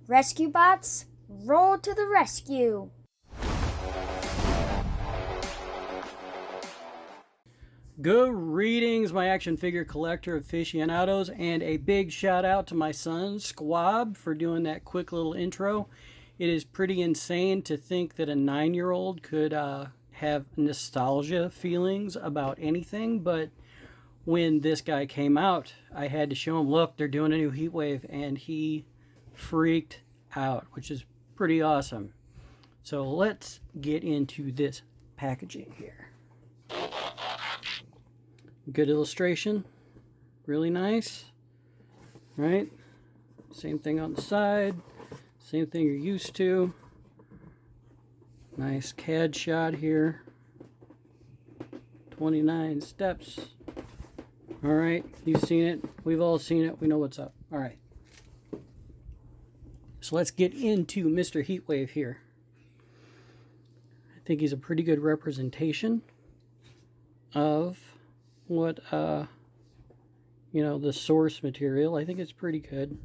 Rescue bots, roll to the rescue! Greetings, my action figure collector aficionados, and a big shout out to my son, Squab, for doing that quick little intro. It is pretty insane to think that a 9-year-old could have nostalgia feelings about anything, but when this guy came out, I had to show him, look, they're doing a new Heatwave, and he freaked out, which is pretty awesome. So let's get into this packaging here. Good illustration, really nice, right? Same thing on the side, same thing you're used to. Nice CAD shot here. 29 steps. All right, you've seen it. We've all seen it. We know what's up. All right. So let's get into Mr. Heatwave here. I think he's a pretty good representation of what, you know, the source material. I think it's pretty good.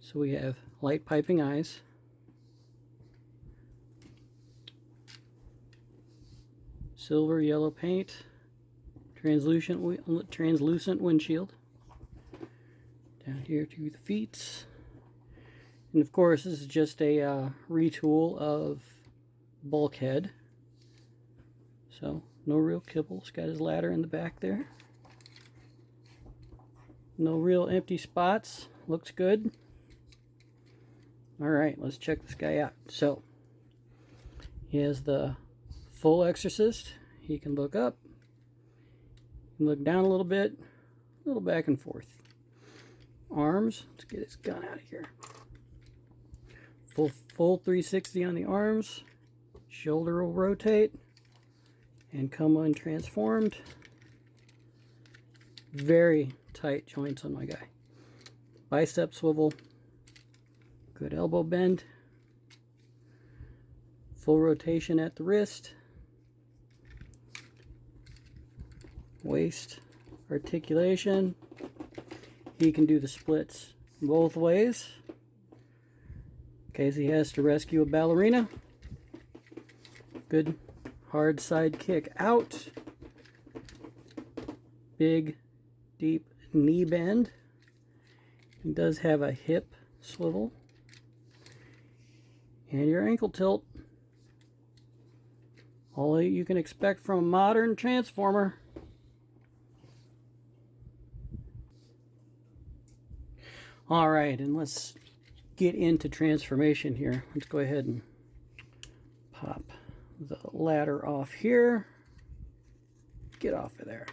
So we have light piping eyes. Silver yellow paint. Translucent windshield. Down here to the feet. And of course, this is just a retool of Bulkhead. So, no real kibbles. Got his ladder in the back there. No real empty spots. Looks good. Alright, let's check this guy out. So, he has the full exorcist. He can look up. He can look down a little bit. A little back and forth. Arms. Let's get his gun out of here. Full 360 on the arms. Shoulder will rotate and come untransformed. Very tight joints on my guy. Bicep swivel. Good elbow bend. Full rotation at the wrist. Waist articulation. He can do the splits both ways. In case he has to rescue a ballerina. Good hard side kick out. Big, deep knee bend. He does have a hip swivel. And your ankle tilt. All you can expect from a modern Transformer. Alright, and let's get into transformation here. Let's go ahead and pop the ladder off here. Get off of there.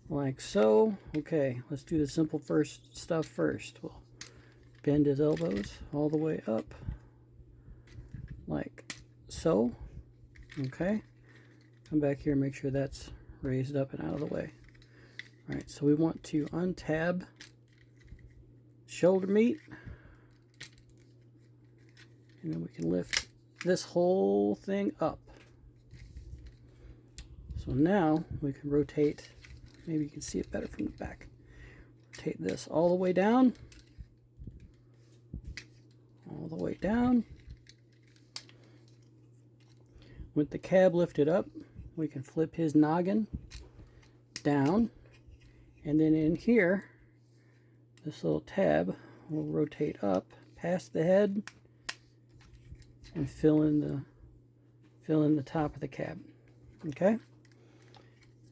Like so. Okay, let's do the simple stuff first. We'll bend his elbows all the way up. Like so. Okay. Come back here and make sure that's raised up and out of the way. Alright, so we want to untab shoulder meat. And then we can lift this whole thing up. So now we can rotate, maybe you can see it better from the back. Rotate this all the way down. All the way down. With the cab lifted up, we can flip his noggin down. And then in here, this little tab will rotate up past the head and fill in the top of the cab. Okay?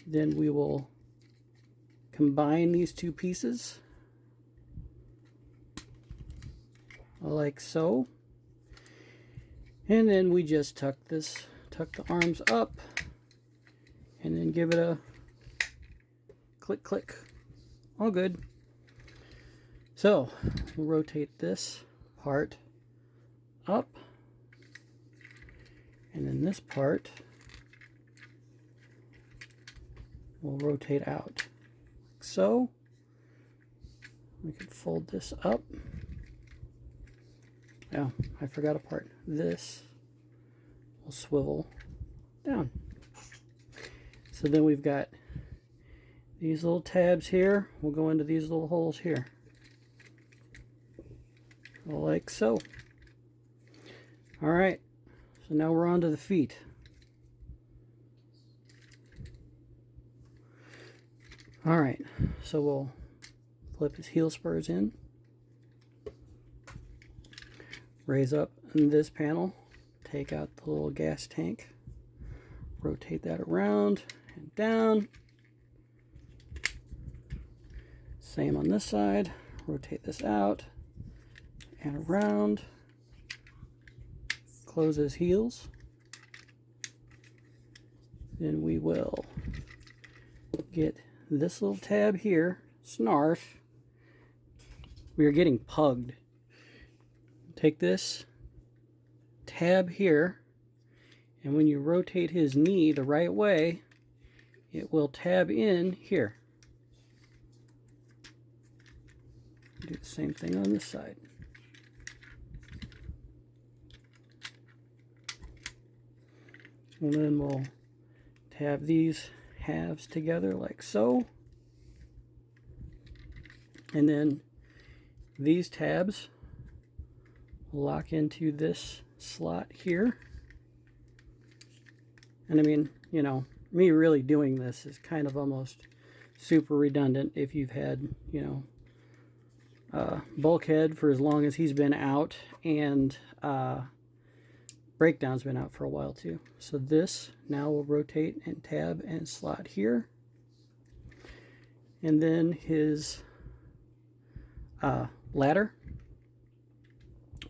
Then we will combine these two pieces like so. And then we just tuck the arms up and then give it a click click. All good. So we'll rotate this part up, and then this part will rotate out like so. We can fold this up. Oh, I forgot a part. This will swivel down. So then we've got these little tabs here. We'll go into these little holes here. like so. All right, so now we're on to the feet. All right, so we'll flip his heel spurs in, raise up this panel, take out the little gas tank, rotate that around and down. Same on this side, rotate this out and around, close his heels. Then we will get this little tab here, snarf. We are getting pugged. Take this tab here, and when you rotate his knee the right way, it will tab in here. Do the same thing on this side. And then we'll tab these halves together like so. And then these tabs lock into this slot here. And I mean, you know, me really doing this is kind of almost super redundant if you've had, you know, Bulkhead for as long as he's been out, and Breakdown's been out for a while too. So this now will rotate and tab and slot here. And then his ladder,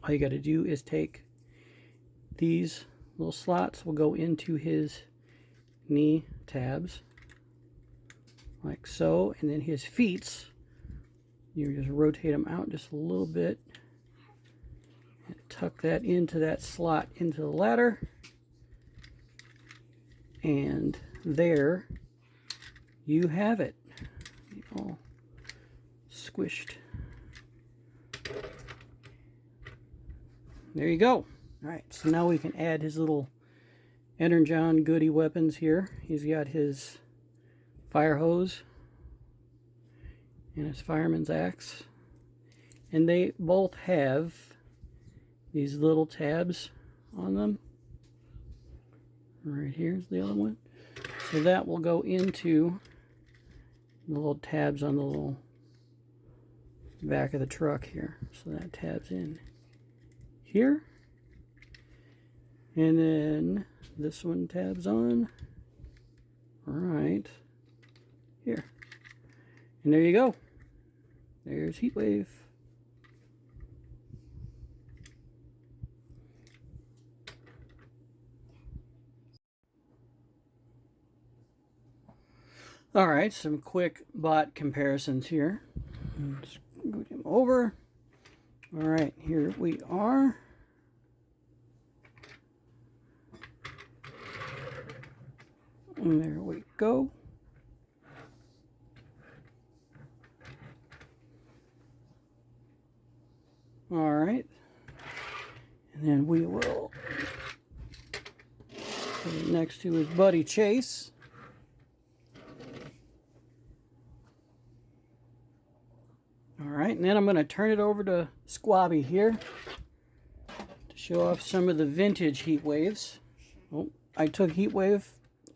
all you got to do is take these little slots, will go into his knee tabs like so, and then his feet, you just rotate them out just a little bit and tuck that into that slot into the ladder, and there you have it, all squished. There you go. All right, so now we can add his little Energon goodie weapons here. He's got his fire hose and his fireman's axe, and they both have these little tabs on them. Right here's the other one. So that will go into the little tabs on the little back of the truck here. So that tabs in here, and then this one tabs on right here, and there you go. There's Heatwave. All right, some quick bot comparisons here. Let's scoot him over. All right, here we are. And there we go. All right. And then we will put it next to his buddy Chase. All right, and then I'm going to turn it over to Squabby here to show off some of the vintage Heatwaves. Oh, I took Heatwave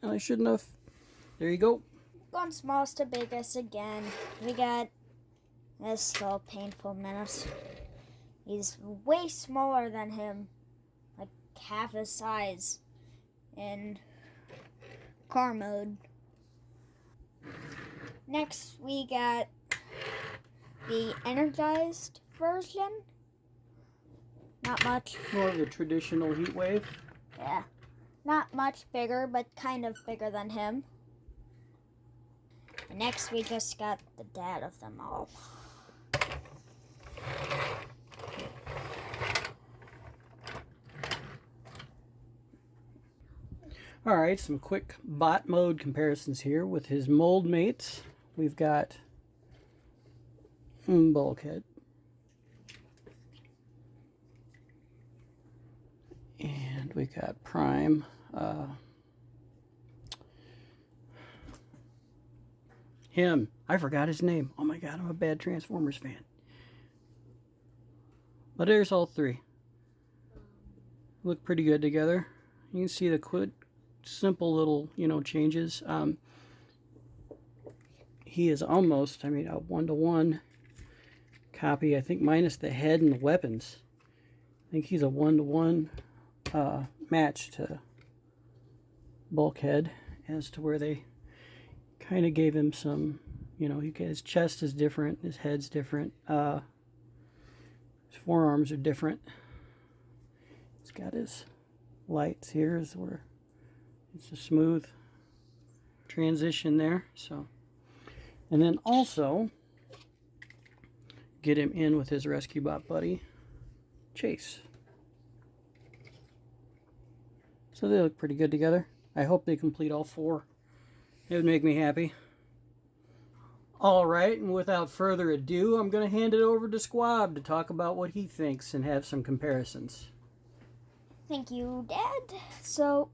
and I shouldn't have. There you go. Going smallest to biggest again. We got this little painful menace. He's way smaller than him, like half his size in car mode. Next, we got the energized version. Not much. More of the traditional Heatwave. Yeah. Not much bigger, but kind of bigger than him. And next, we just got the dad of them all. All right, some quick bot mode comparisons here with his mold mates. We've got Bulkhead. And we got Prime. Him. I forgot his name. Oh my god, I'm a bad Transformers fan. But there's all three. Look pretty good together. You can see the quick, simple little, changes. He is almost, a 1-to-1 copy, I think, minus the head and the weapons. I think he's a 1-to-1 match to Bulkhead, as to where they kind of gave him some, his chest is different, his head's different, his forearms are different. He's got his lights here, is where it's a smooth transition there. So, and then also get him in with his rescue bot buddy, Chase. So they look pretty good together. I hope they complete all four. It would make me happy. Alright, and without further ado, I'm going to hand it over to Squab to talk about what he thinks and have some comparisons. Thank you, Dad. So,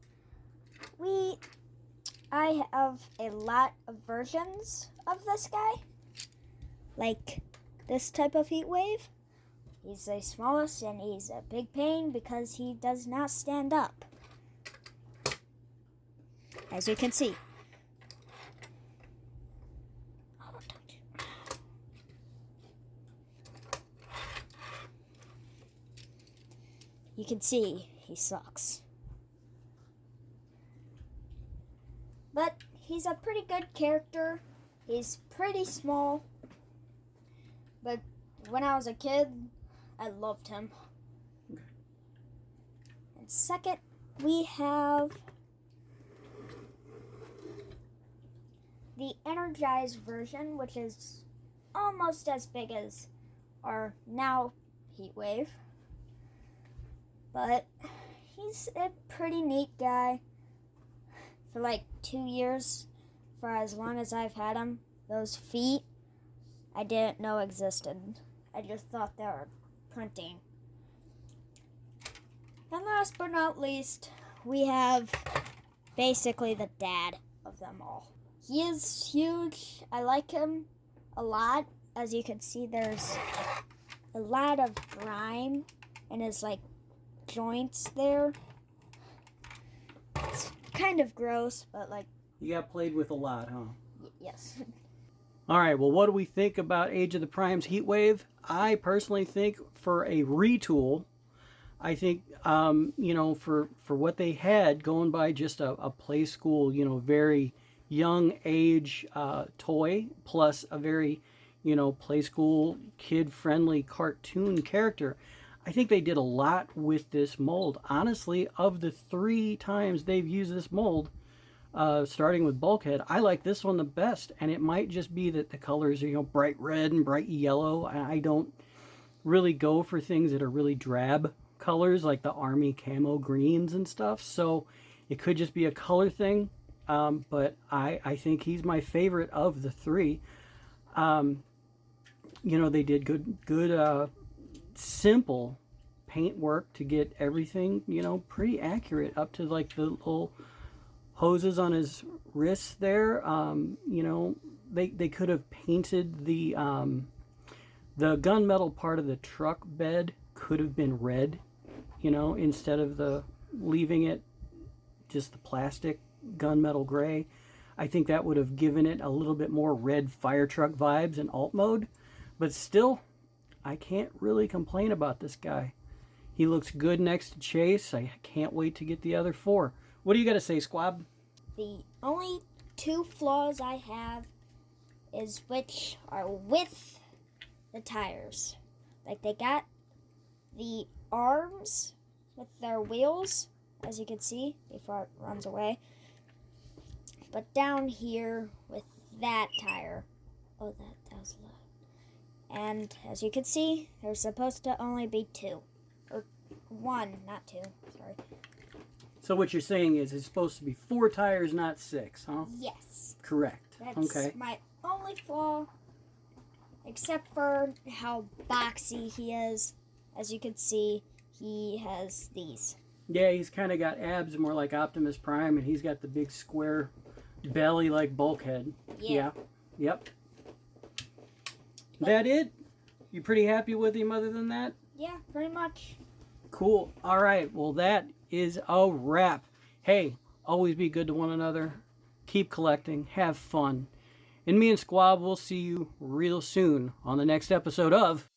I have a lot of versions of this guy. Like this type of Heatwave. He's the smallest and he's a big pain because he does not stand up. As you can see. You can see he sucks. But he's a pretty good character. He's pretty small. But when I was a kid, I loved him. And second, we have the energized version, which is almost as big as our now Heatwave. But he's a pretty neat guy. For like 2 years, for as long as I've had him, those feet I didn't know existed. I just thought they were printing. And last but not least, we have basically the dad of them all. He is huge. I like him a lot. As you can see, there's a lot of grime in his joints there. It's kind of gross, but You got played with a lot, huh? Yes. Alright, well, what do we think about Age of the Prime's Heatwave? I personally think for a retool, I think, for what they had, going by just a play school, very young age toy, plus a very, play school, kid-friendly cartoon character, I think they did a lot with this mold. Honestly, of the 3 times they've used this mold, starting with Bulkhead, I like this one the best. And it might just be that the colors are, bright red and bright yellow. I don't really go for things that are really drab colors, like the army camo greens and stuff. So it could just be a color thing. But I think he's my favorite of the 3. They did good simple paint work to get everything, pretty accurate, up to the little hoses on his wrists there. They could have painted the gunmetal part of the truck bed could have been red, instead of leaving it just the plastic gunmetal gray. I think that would have given it a little bit more red fire truck vibes in alt mode. But still, I can't really complain about this guy. He looks good next to Chase. I can't wait to get the other 4. What do you got to say, Squab? The only 2 flaws I have is which are with the tires. They got the arms with their wheels, as you can see, before it runs away. But down here with that tire, that was a lot. And as you can see, there's supposed to only be 2. Or 1, not 2, sorry. So what you're saying is it's supposed to be 4 tires, not 6, huh? Yes. Correct. That's okay. My only flaw, except for how boxy he is. As you can see, he has these. Yeah, he's kind of got abs more like Optimus Prime, and he's got the big square belly like Bulkhead. Yeah. Yep. That it? You pretty happy with him other than that? Yeah, pretty much. Cool. All right. Well, that is a wrap. Hey, always be good to one another. Keep collecting. Have fun. And me and Squab will see you real soon on the next episode of